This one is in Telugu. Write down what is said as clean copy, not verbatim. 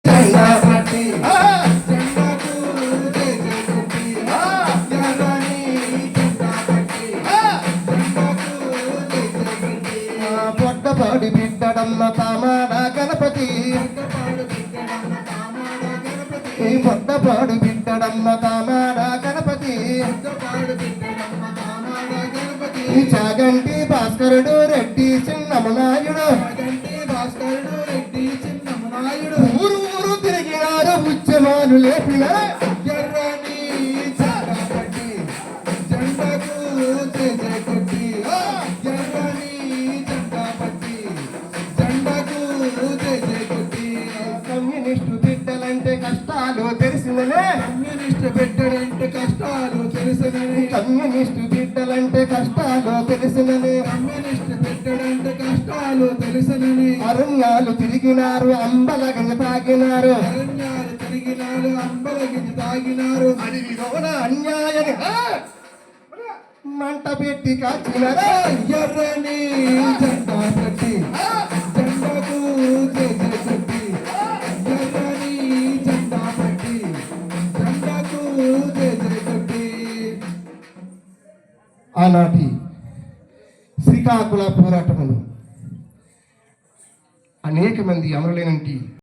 జెండా పట్టి పొట్టపాడి బిడ్డడమ్మ తామాడ గణపతి పొట్టపాడు బిడ్డడమ్మ తామాడ గణపతి చాగంటి భాస్కరుడు రెడ్డి చిన్నమనాయుడు ఊరు ఊరు తిరిగినారు ఉద్యమాలు లేపిన ఎర్రని జెండా పట్టి జెండకు జయ కొట్టి ఎర్రని జెండా పట్టి జెండకు జయ కొట్టి కమ్యూనిస్టు బిడ్డలంటే కష్టాలు తెలిసిననే కమ్యూనిస్టు బిడ్డలంటే కష్టాలు తెలిసినని కమ్యూనిస్టు బిడ్డలంటే కష్టాలు తెలిసినని కమ్యూనిస్టు బిడ్డలంటే కష్టాలు తెలిసినని అరణ్యాలు తిరిగినారు అంబలగంజ తాగినారు అరణ్యాలు తిరిగినారు అంబలగంజ తాగినారు అడవిలోన అన్యాయని మంట పెట్టి కాచినారు ఎర్రని జెండా పట్టి జెండకు జయ కొట్టి ఎర్రని జెండా పట్టి జెండకు జయ కొట్టి ఆనాటి శ్రీకాకుళ పోరాటములు అనేక మంది అమరులేనంటి